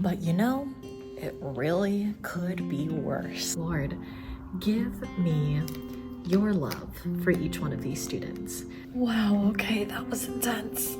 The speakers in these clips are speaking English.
But you know, it really could be worse. Lord, give me your love for each one of these students. Wow, okay, that was intense.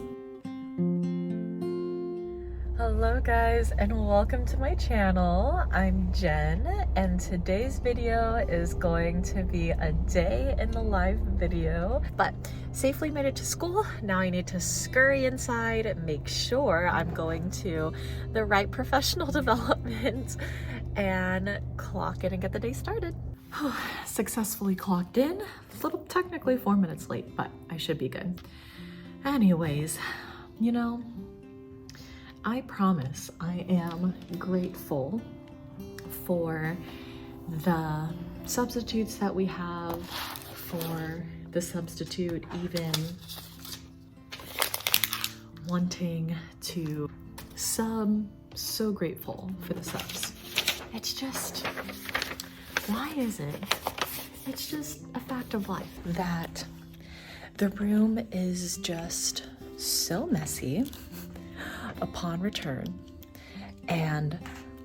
Hello guys, and welcome to my channel. I'm Jen, and today's video is going to be a day in the life video, but safely made it to school. Now I need to scurry inside, make sure I'm going to the right professional development, and clock in and get the day started. Successfully clocked in. A little technically 4 minutes late, but I should be good. Anyways, you know, I promise I am grateful for the substitutes that we have, for the substitute even wanting to sub. So grateful for the subs. It's just, why is it? It's just a fact of life that the room is just so messy upon return, and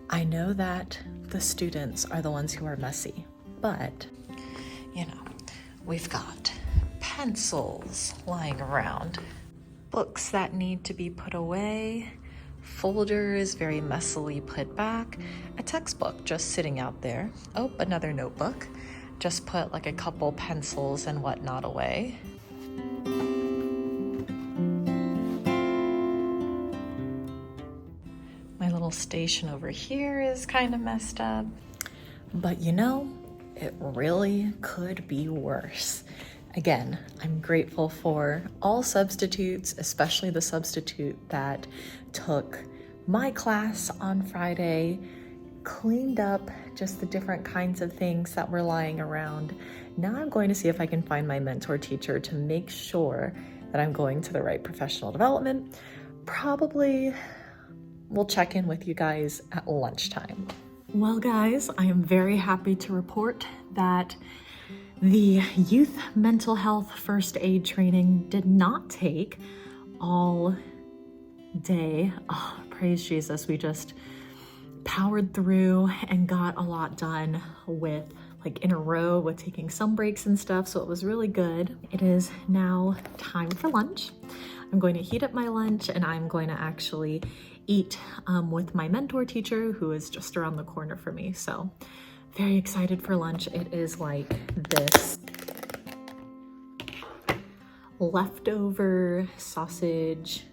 I know that the students are the ones who are messy, but you know, we've got pencils lying around, books that need to be put away, folders very messily put back, a textbook just sitting out there, oh, another notebook, just put like a couple pencils and whatnot away. My little station over here is kind of messed up. But you know, it really could be worse. Again, I'm grateful for all substitutes, especially the substitute that took my class on Friday, cleaned up just the different kinds of things that were lying around. Now I'm going to see if I can find my mentor teacher to make sure that I'm going to the right professional development. Probably we'll check in with you guys at lunchtime. Well guys, I am very happy to report that the youth mental health first aid training did not take all day. Oh, praise Jesus. We just powered through and got a lot done with like in a row with taking some breaks and stuff. So it was really good. It is now time for lunch. I'm going to heat up my lunch and I'm going to actually eat with my mentor teacher who is just around the corner for me. So very excited for lunch. It is like this leftover sausage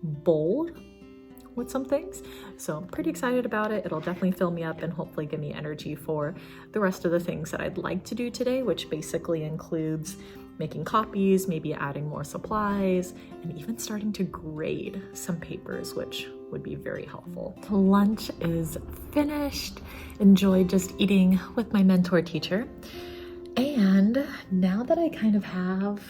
bowl with some things. So I'm pretty excited about it. It'll definitely fill me up and hopefully give me energy for the rest of the things that I'd like to do today, which basically includes making copies, maybe adding more supplies, and even starting to grade some papers, which would be very helpful. Lunch is finished. Enjoyed just eating with my mentor teacher. And now that I kind of have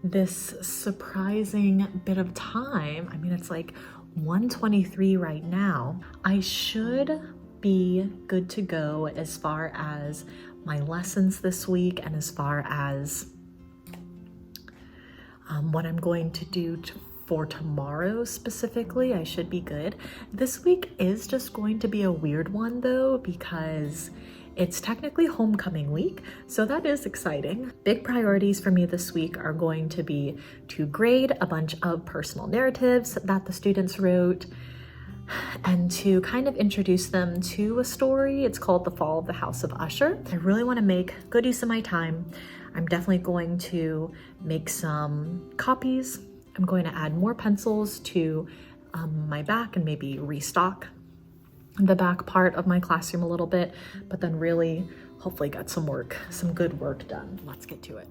this surprising bit of time, I mean, it's like 1:23 right now, I should be good to go as far as my lessons this week and as far as what I'm going to do for tomorrow specifically. I should be good. This week is just going to be a weird one though, because it's technically homecoming week, so that is exciting. Big priorities for me this week are going to be to grade a bunch of personal narratives that the students wrote and to kind of introduce them to a story. It's called The Fall of the House of Usher. I really want to make good use of my time. I'm definitely going to make some copies. I'm going to add more pencils to my back and maybe restock the back part of my classroom a little bit, but then really hopefully get some good work done. Let's get to it.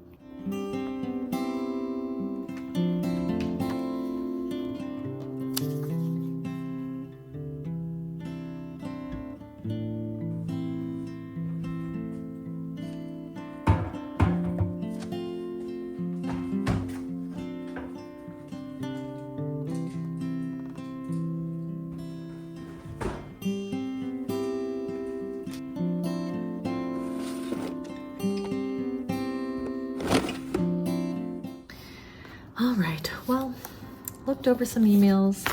All right, well, looked over some emails,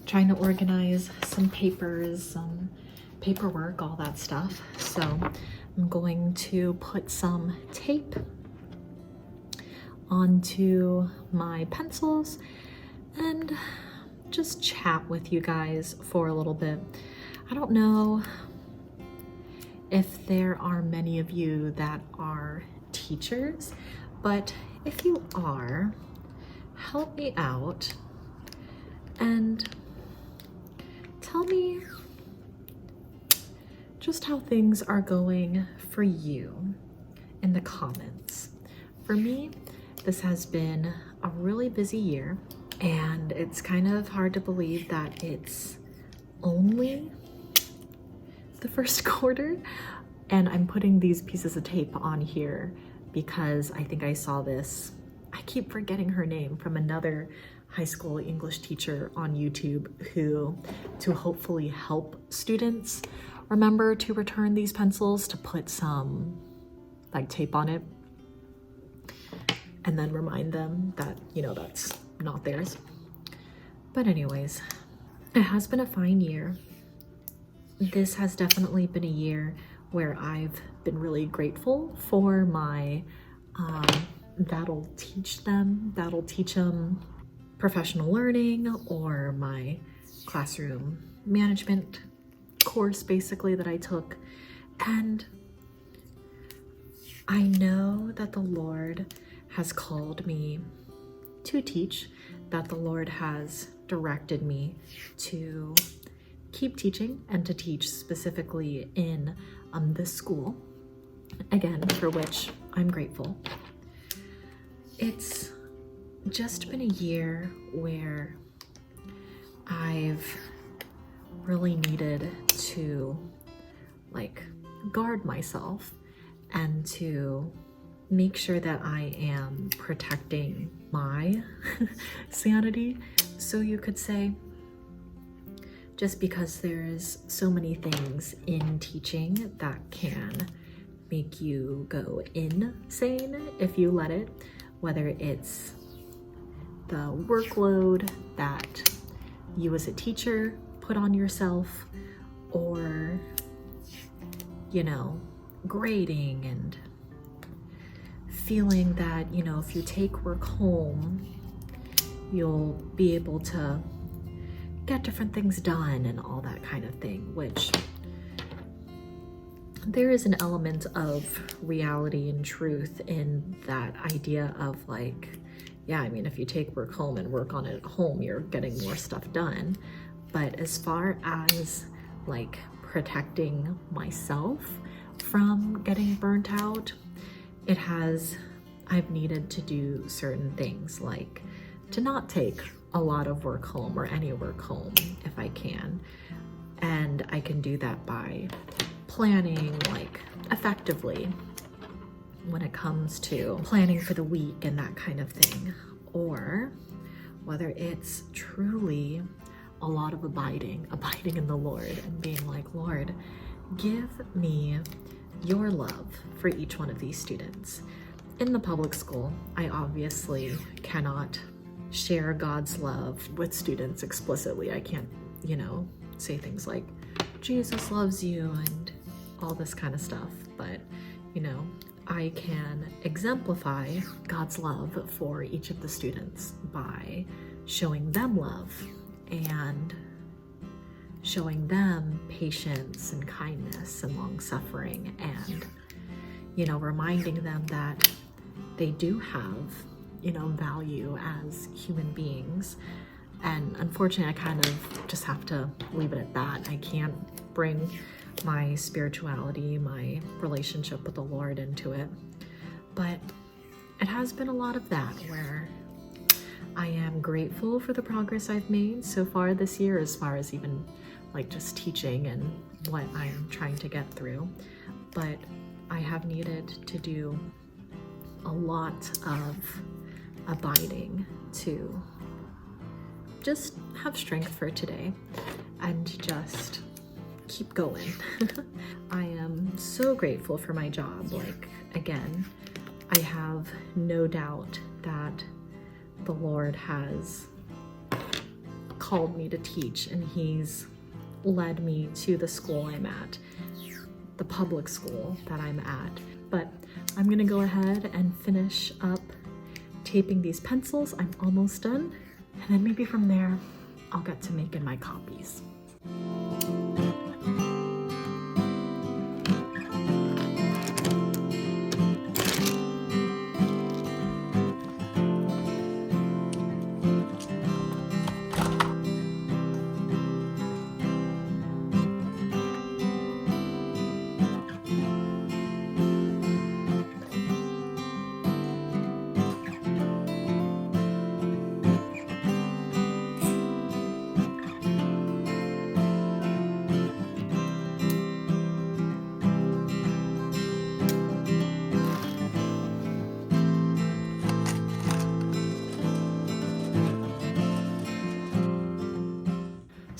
trying to organize some papers, some paperwork, all that stuff. So I'm going to put some tape onto my pencils and just chat with you guys for a little bit. I don't know if there are many of you that are teachers, but if you are, help me out and tell me just how things are going for you in the comments. For me, this has been a really busy year, and it's kind of hard to believe that it's only the first quarter. And I'm putting these pieces of tape on here because I think I saw this, I keep forgetting her name, from another high school English teacher on YouTube who, to hopefully help students remember to return these pencils, to put some like tape on it and then remind them that, you know, that's not theirs. But anyways, it has been a fine year. This has definitely been a year where I've been really grateful for my that'll teach them professional learning, or my classroom management course basically that I took. And I know that the Lord has called me to teach, that the Lord has directed me to keep teaching and to teach specifically in this school, again, for which I'm grateful. It's just been a year where I've really needed to like guard myself and to make sure that I am protecting my sanity, so you could say, just because there's so many things in teaching that can make you go insane if you let it, whether it's the workload that you as a teacher put on yourself, or, you know, grading and feeling that, you know, if you take work home, you'll be able to get different things done and all that kind of thing, which there is an element of reality and truth in that idea of like, yeah, I mean, if you take work home and work on it at home, you're getting more stuff done. But as far as like protecting myself from getting burnt out, I've needed to do certain things, like to not take a lot of work home or any work home if I can. And I can do that by planning like effectively when it comes to planning for the week and that kind of thing. Or whether it's truly a lot of abiding in the Lord and being like, Lord, give me your love for each one of these students. In the public school, I obviously cannot share God's love with students explicitly. I can't, you know, say things like, Jesus loves you and all this kind of stuff. But, you know, I can exemplify God's love for each of the students by showing them love and showing them patience and kindness and long suffering, and, you know, reminding them that they do have, you know, value as human beings. And unfortunately, I kind of just have to leave it at that. I can't bring my spirituality, my relationship with the Lord into it. But it has been a lot of that, where I am grateful for the progress I've made so far this year, as far as even like just teaching and what I'm trying to get through. But I have needed to do a lot of abiding to just have strength for today and just keep going. I am so grateful for my job. Like, again, I have no doubt that the Lord has called me to teach, and he's led me to the school I'm at, the public school that I'm at. But I'm gonna go ahead and finish up taping these pencils. I'm almost done. And then maybe from there, I'll get to making my copies.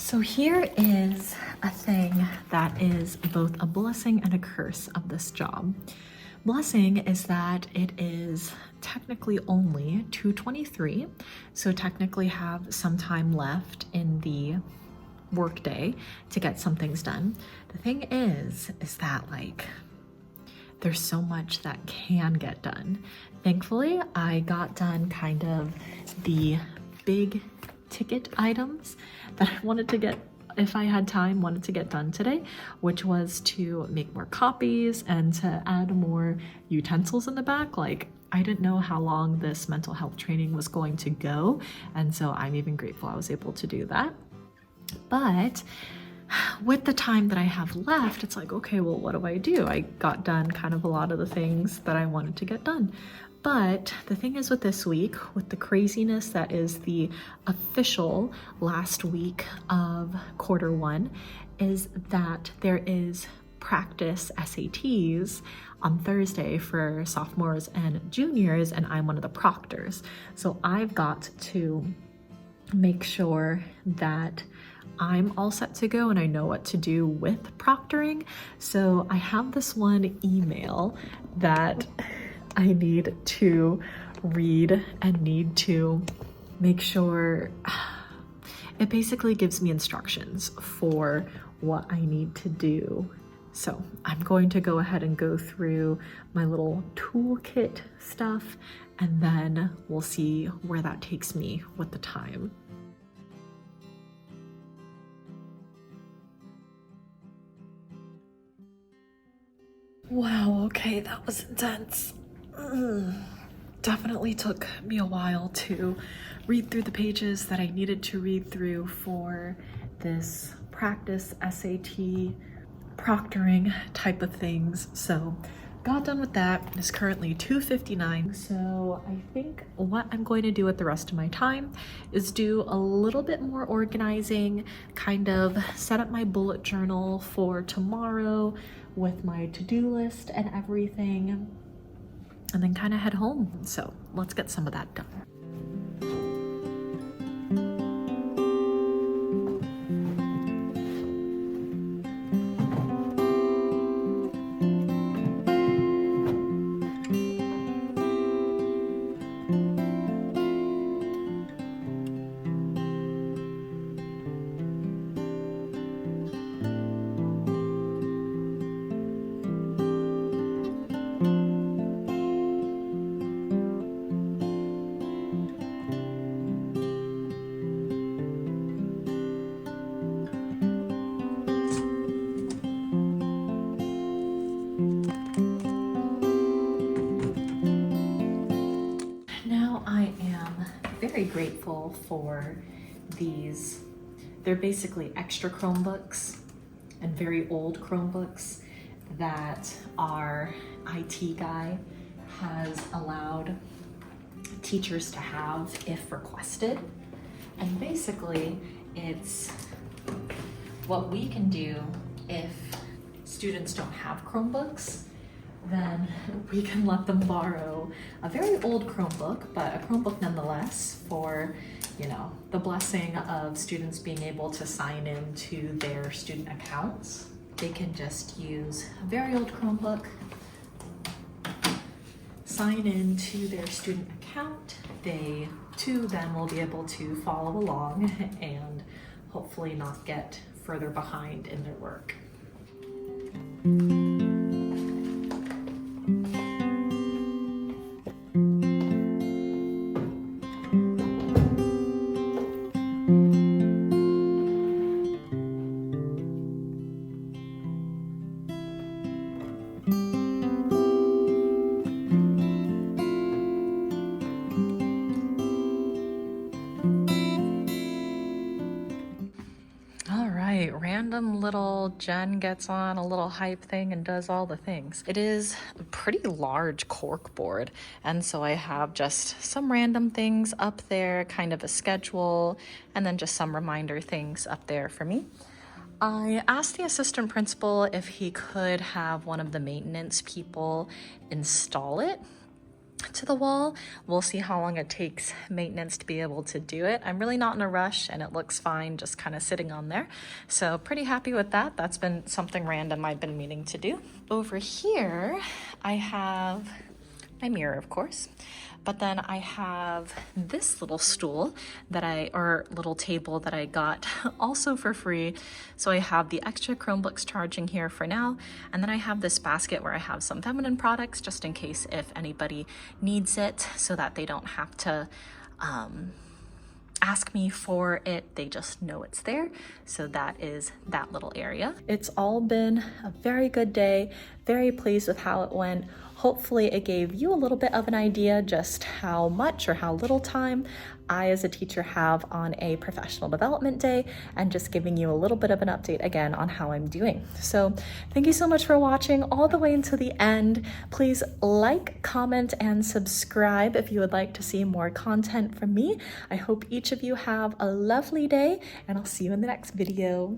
So here is a thing that is both a blessing and a curse of this job. Blessing is that it is technically only 2:23, so technically have some time left in the workday to get some things done. The thing is that like there's so much that can get done. Thankfully, I got done kind of the big ticket items that I wanted to get, if I had time, wanted to get done today, which was to make more copies and to add more utensils in the back. Like, I didn't know how long this mental health training was going to go, and so I'm even grateful I was able to do that. But with the time that I have left, it's like, okay, well, what do? I got done kind of a lot of the things that I wanted to get done. But the thing is with this week, with the craziness that is the official last week of Q1, is that there is practice SATs on Thursday for sophomores and juniors, and I'm one of the proctors. So I've got to make sure that I'm all set to go and I know what to do with proctoring. So I have this one email that I need to read and need to make sure. It basically gives me instructions for what I need to do. So I'm going to go ahead and go through my little toolkit stuff, and then we'll see where that takes me with the time. Wow, okay, that was intense. Definitely took me a while to read through the pages that I needed to read through for this practice SAT proctoring type of things. So got done with that. It's currently 2:59. So I think what I'm going to do with the rest of my time is do a little bit more organizing, kind of set up my bullet journal for tomorrow with my to-do list and everything, and then kind of head home. So let's get some of that done. Very grateful for these. They're basically extra Chromebooks and very old Chromebooks that our IT guy has allowed teachers to have if requested. And basically it's what we can do if students don't have Chromebooks. Then we can let them borrow a very old Chromebook, but a Chromebook nonetheless, for, you know, the blessing of students being able to sign into their student accounts. They can just use a very old Chromebook, sign in to their student account, they too then will be able to follow along and hopefully not get further behind in their work. Random little Jen gets on a little hype thing and does all the things. It is a pretty large cork board, and so I have just some random things up there, kind of a schedule, and then just some reminder things up there for me. I asked the assistant principal if he could have one of the maintenance people install it to the wall. We'll see how long it takes maintenance to be able to do it. I'm really not in a rush and it looks fine just kind of sitting on there. So pretty happy with that. That's been something random I've been meaning to do. Over here, I have my mirror, of course, but then I have this little stool or little table that I got also for free. So I have the extra Chromebooks charging here for now. And then I have this basket where I have some feminine products just in case if anybody needs it so that they don't have to ask me for it, they just know it's there. So that is that little area. It's all been a very good day, very pleased with how it went. Hopefully it gave you a little bit of an idea just how much or how little time I as a teacher have on a professional development day, and just giving you a little bit of an update again on how I'm doing. So thank you so much for watching all the way until the end. Please like, comment, and subscribe if you would like to see more content from me. I hope each of you have a lovely day, and I'll see you in the next video.